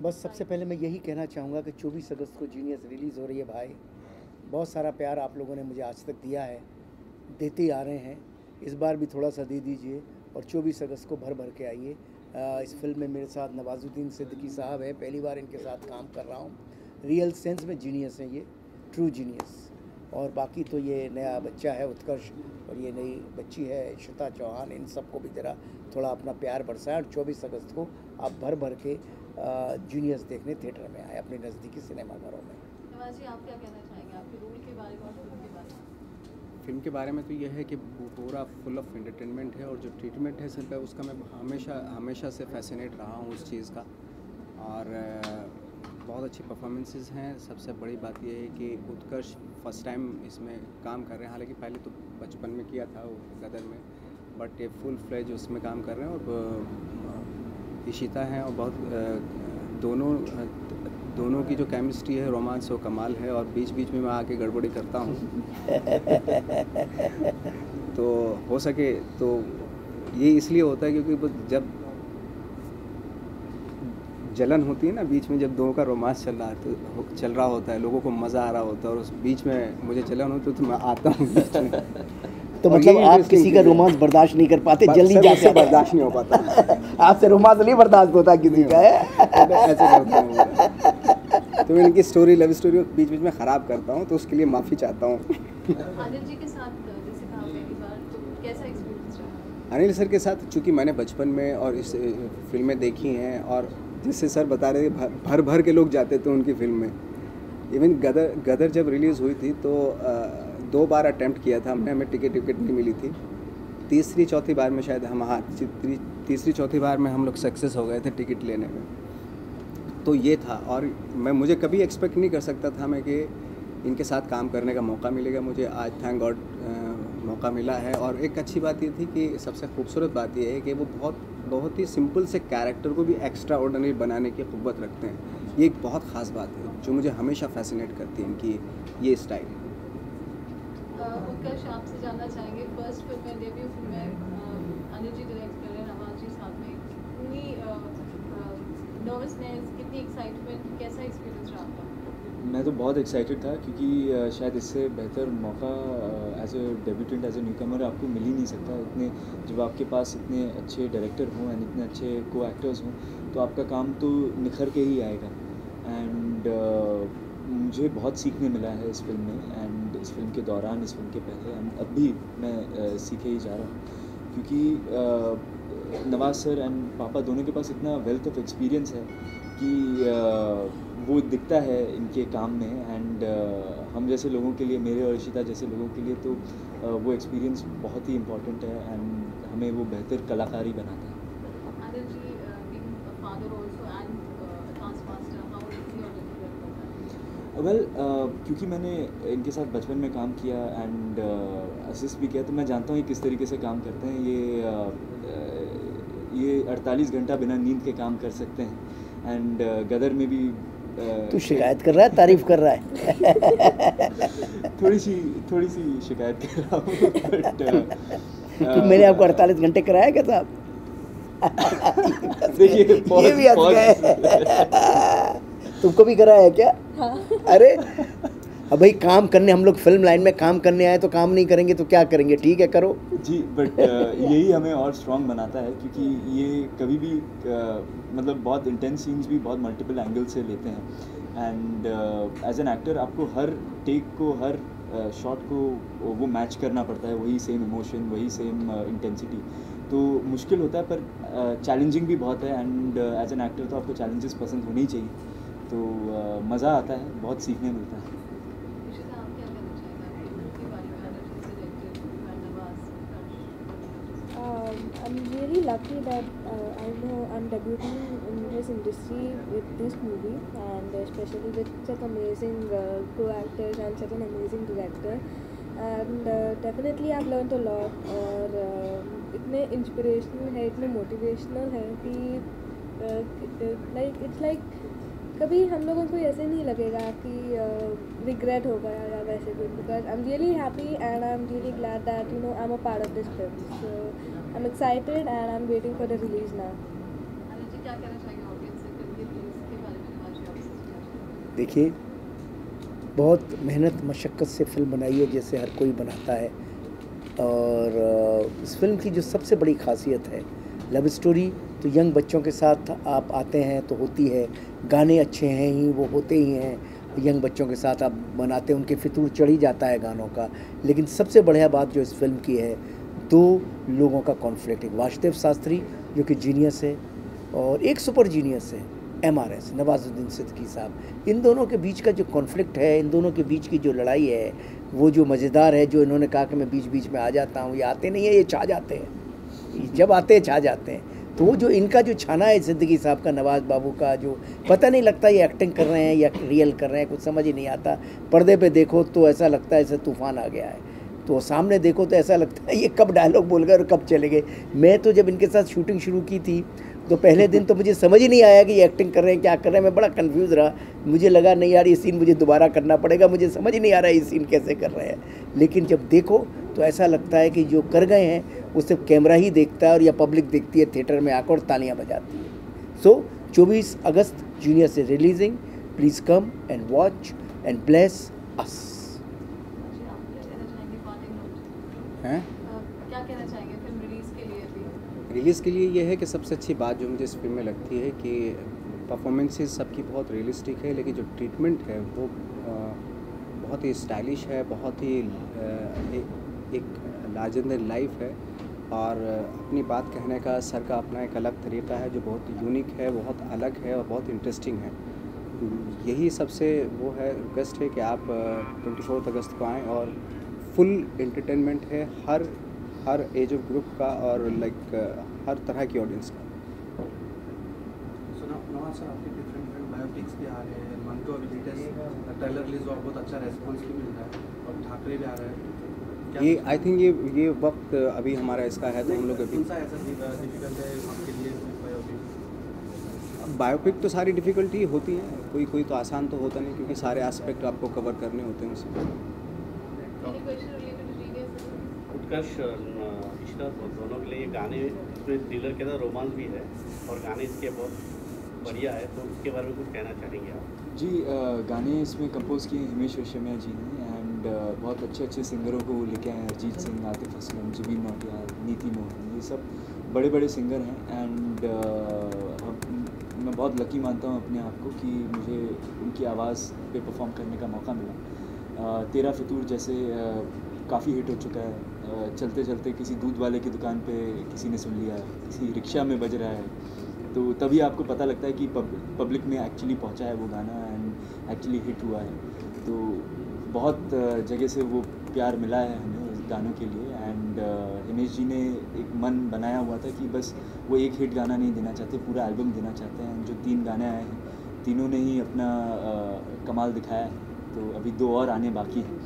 बस सबसे पहले मैं यही कहना चाहूँगा कि 24 अगस्त को जीनियस रिलीज़ हो रही है भाई। बहुत सारा प्यार आप लोगों ने मुझे आज तक दिया है, देते ही आ रहे हैं, इस बार भी थोड़ा सा दे दीजिए और 24 अगस्त को भर भर के आइए। इस फिल्म में मेरे साथ नवाजुद्दीन सिद्दीकी साहब हैं, पहली बार इनके साथ काम कर रहा हूँ। रियल सेंस में जीनियस है ये, ट्रू जीनियस। और बाकी तो ये नया बच्चा है उत्कर्ष और ये नई बच्ची है इशिता चौहान, इन सबको भी ज़रा थोड़ा अपना प्यार बरसाएं और 24 अगस्त को आप भर भर के जीनियस देखने थिएटर में आए अपने नज़दीकी सिनेमाघरों में। नवाज जी, आप क्या कहना चाहेंगे आपके रोल के बारे में और फिल्म के बारे में? फिल्म के बारे में तो यह है कि पूरा फुल ऑफ एंटरटेनमेंट है और जो ट्रीटमेंट है सिर्फ उसका मैं हमेशा से फैसिनेट रहा हूँ उस चीज़ का। और बहुत अच्छी परफॉर्मेंसेस हैं। सबसे बड़ी बात यह है कि उत्कर्ष फर्स्ट टाइम इसमें काम कर रहे हैं, हालांकि पहले तो बचपन में किया था वो गदर में, बट ये फुल फ्लेज उसमें काम कर रहे हैं। और इशिता हैं और बहुत दोनों की जो केमिस्ट्री है, रोमांस, वो कमाल है। और बीच बीच में मैं आके गड़बड़ी करता हूँ तो हो सके तो ये इसलिए होता है क्योंकि जब जलन होती है ना बीच में, जब दोनों का रोमांस चल रहा होता है, लोगों को मज़ा आ रहा होता है और उस बीच में मुझे जलन होती है तो मैं आता हूँ बीच में। तो मतलब आप किसी का रोमांस बर्दाश्त नहीं कर पाते, जल्दी जाके बर्दाश्त नहीं हो पाता आपसे रोमांस नहीं बर्दाश्त होता किसी का है। ऐसे करता हूँ तो मैं इनकी स्टोरी, लव स्टोरी बीच बीच में ख़राब करता हूँ, तो उसके लिए माफ़ी चाहता हूँ। अनिल जी के साथ जैसे कहा पहली बार, तो कैसा एक्सपीरियंस रहा? अनिल सर के साथ चूँकि मैंने बचपन में और इस फिल्में देखी हैं, और जिससे सर बता रहे थे भर भर के लोग जाते थे उनकी फिल्म में। इवन गदर जब रिलीज़ हुई थी तो 2 बार अटैम्प्ट किया था हमने, हमें टिकट नहीं मिली थी। तीसरी चौथी बार में शायद तीसरी चौथी बार में हम लोग सक्सेस हो गए थे टिकट लेने में। तो ये था, और मुझे कभी एक्सपेक्ट नहीं कर सकता था मैं कि इनके साथ काम करने का मौका मिलेगा मुझे। आज थैंक गॉड मौका मिला है। और एक अच्छी बात ये थी कि सबसे खूबसूरत बात ये है कि वो बहुत ही सिंपल से कैरेक्टर को भी एक्स्ट्रा ऑर्डिनरी बनाने की क़ुव्वत रखते हैं। ये एक बहुत ख़ास बात है जो मुझे हमेशा फैसिनेट करती है इनकी ये स्टाइल। उत्कर्ष, आपसे जानना चाहेंगे, फर्स्ट फिल्म में, डेब्यू फिल्म में अनिल जी डायरेक्ट कर रहे हैं, नवाज जी साथ में, पूरी नर्वसनेस, कितनी एक्साइटमेंट, कैसा एक्सपीरियंस रहा आपका? मैं तो बहुत एक्साइटेड था क्योंकि शायद इससे बेहतर मौका as a debutante, as a newcomer आपको मिल ही नहीं सकता। इतने जब आपके पास इतने अच्छे डायरेक्टर हों एंड इतने अच्छे को एक्टर्स हों तो आपका काम तो निखर के ही आएगा। एंड मुझे बहुत सीखने मिला है इस फिल्म में, एंड इस फिल्म के दौरान, इस फिल्म के पहले, एंड अब भी मैं सीखे ही जा रहा हूँ क्योंकि नवाज सर एंड पापा दोनों के पास इतना वेल्थ ऑफ एक्सपीरियंस है कि वो दिखता है इनके काम में। एंड हम जैसे लोगों के लिए, मेरे और इशिता जैसे लोगों के लिए तो वो एक्सपीरियंस बहुत ही इम्पोर्टेंट है एंड हमें वो बेहतर कलाकारी बनाता है। Anil ji, being a father also and a taskmaster, how is your relationship? Well, क्योंकि मैंने इनके साथ बचपन में काम किया एंड असिस्ट भी किया, तो मैं जानता हूँ ये किस तरीके से काम करते हैं। ये 48 घंटा बिना नींद के काम कर सकते हैं। एंड गदर में भी तू शिकायत कर रहा है, तारीफ कर रहा है? थोड़ी सी शिकायत कर रहा हूँ बट मैंने आपको 48 घंटे कराया क्या साहब? देखिए ये भी हंस गए। तुमको भी कराया है क्या? हाँ। अरे अब भाई काम करने, हम लोग फिल्म लाइन में काम करने आए तो काम नहीं करेंगे तो क्या करेंगे? ठीक है, करो जी। बट यही हमें और स्ट्रॉन्ग बनाता है क्योंकि ये कभी भी मतलब बहुत इंटेंस सीन्स भी बहुत मल्टीपल एंगल से लेते हैं। एंड एज एन एक्टर आपको हर टेक को, हर शॉट को वो मैच करना पड़ता है, वही सेम इमोशन, वही सेम इंटेंसिटी। तो मुश्किल होता है पर चैलेंजिंग भी बहुत है। एंड एज एन एक्टर तो आपको चैलेंजेस पसंद होने ही चाहिए, तो मज़ा आता है, बहुत सीखने मिलता है। I'm really lucky that I know I'm debuting in this industry with this movie, and especially with such amazing co-actors and such an amazing director. And definitely I've learned a lot, और इतने inspirational है, इतने motivational है कि like it's like कभी हम लोगों को ऐसे नहीं लगेगा कि रिग्रेट होगा या वैसे कुछ, because I am really happy and I am really glad that you know I am a part of this film. So I am excited and I am waiting for the release now. Anil ji, क्या कहना चाहेंगे audience से film के release के बारे में? देखिए, बहुत मेहनत मशक्क़त से फिल्म बनाई है, जैसे हर कोई बनाता है। और इस फिल्म की जो सबसे बड़ी खासियत है, लव स्टोरी तो यंग बच्चों के साथ आप आते हैं तो होती है, गाने अच्छे हैं ही, वो होते ही हैं। यंग बच्चों के साथ आप बनाते हैं, उनके फितूर चढ़ ही जाता है गानों का। लेकिन सबसे बढ़िया बात जो इस फिल्म की है, दो लोगों का कॉन्फ्लिक्ट। एक वासुदेव शास्त्री जो कि जीनियस है, और एक सुपर जीनियस है MRS नवाजुद्दीन सिद्दीकी साहब। इन दोनों के बीच का जो कॉन्फ्लिक्ट है, इन दोनों के बीच की जो लड़ाई है, वो जो मज़ेदार है। जो इन्होंने कहा कि मैं बीच बीच में आ जाता हूँ, ये आते नहीं है, ये छा जाते हैं। जब आते हैं छा जाते हैं। तो वो जो इनका जो छाना है सिद्दीकी साहब का, नवाज बाबू का, जो पता नहीं लगता ये एक्टिंग कर रहे हैं या रियल कर रहे हैं, कुछ समझ ही नहीं आता। पर्दे पे देखो तो ऐसा लगता है जैसे तूफान आ गया है, तो सामने देखो तो ऐसा लगता है ये कब डायलॉग बोल गए और कब चले गए। मैं तो जब इनके साथ शूटिंग शुरू की थी तो पहले दिन तो मुझे समझ ही नहीं आया कि ये एक्टिंग कर रहे हैं, क्या कर रहे हैं। मैं बड़ा कंफ्यूज रहा। मुझे लगा नहीं यार, ये सीन मुझे दोबारा करना पड़ेगा, मुझे समझ ही नहीं आ रहा है ये सीन कैसे कर रहे हैं। लेकिन जब देखो तो ऐसा लगता है कि जो कर गए हैं वो सिर्फ कैमरा ही देखता है, और या पब्लिक देखती है थिएटर में आकर और तालियां बजाती है। सो 24 अगस्त जूनियर से releasing. Please come and watch and bless us. हैं क्या कहना चाहेंगे फिल्म रिलीज के लिए भी? रिलीज़ के लिए ये है कि सबसे अच्छी बात जो मुझे इस फिल्म में लगती है कि परफॉर्मेंसेस सबकी बहुत रियलिस्टिक है, लेकिन जो ट्रीटमेंट है वो बहुत ही स्टाइलिश है, बहुत ही एक लार्जर देन लाइफ है। और अपनी बात कहने का सर का अपना एक अलग तरीका है जो बहुत यूनिक है, बहुत अलग है और बहुत इंटरेस्टिंग है। यही सबसे वो है, रिक्वेस्ट है कि आप 24 अगस्त को आएँ। और फुल एंटरटेनमेंट है हर एज ऑफ ग्रुप का और हर तरह की ऑडियंस का। नवाज सर, आपके डिफरेंट बायोपिक्स भी आ रहे हैं, मंटो अभी लेटेस्ट ट्रेलर रिलीज और बहुत अच्छा रेस्पॉन्स भी मिल रहा है, और ठाकरे भी आ रहे हैं। ये आई थिंक ये वक्त अभी हमारा इसका है, तो हम लोग अभी कौन सा ऐसा डिफिकल्ट है आपके लिए बायोपिक? बायोपिक तो सारी डिफ़िकल्टी होती है, कोई तो आसान तो होता नहीं, क्योंकि सारे एस्पेक्ट आपको कवर करने होते हैं उसमें। Any question related to GDS? उत्कर्ष इश्ता दोनों के लिए गाने, इसमें थ्रिलर के साथ रोमांस भी है और गाने इसके बहुत बढ़िया है, तो उसके बारे में कुछ कहना चाहेंगे आप? जी, गाने इसमें कंपोज किए हिमेश रेशमिया जी ने, एंड बहुत अच्छे अच्छे सिंगरों को लेके आए हैं। अरिजीत सिंह, आतिफ असलम, जुबिन नौटियाल, नीति मोहन, ये सब बड़े बड़े सिंगर हैं। एंड मैं बहुत लकी मानता हूँ अपने आप को कि मुझे उनकी आवाज़ पे परफॉर्म करने का मौका मिला। तेरा फितूर जैसे काफ़ी हिट हो चुका है। चलते चलते किसी दूध वाले की दुकान पे किसी ने सुन लिया, किसी रिक्शा में बज रहा है, तो तभी आपको पता लगता है कि पब्लिक में एक्चुअली पहुंचा है वो गाना एंड एक्चुअली हिट हुआ है। तो बहुत जगह से वो प्यार मिला है हमें उस गानों के लिए। एंड हिमेश जी ने एक मन बनाया हुआ था कि बस वो एक हिट गाना नहीं देना चाहते, पूरा एल्बम देना चाहते हैं। जो 3 गाने आए हैं, तीनों ने ही अपना कमाल दिखाया है। तो अभी 2 और आने बाकी हैं,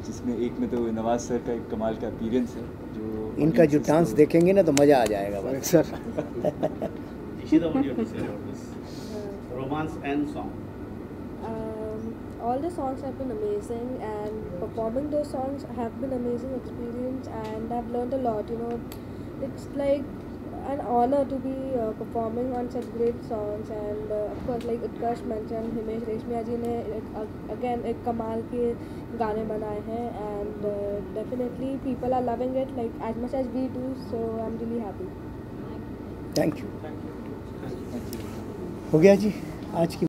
जिसमें एक में तो नवाज सर का एक कमाल का अपीयरेंस है। जो इनका जो डांस देखेंगे ना तो मज़ा आ जाएगा बस sir. Ishita, what do you have to say about this? Romance and song. All the songs have been amazing, and performing those songs have been amazing experience, and I've learned a lot. You know, it's like an honor to be performing on such great songs, and of course, like Utkarsh mentioned, Himesh Reshmiya ji ने again एक कमाल के गाने बनाए हैं, and definitely people are loving it like as much as we do. So I'm really happy. Thank you. हो गया जी आज की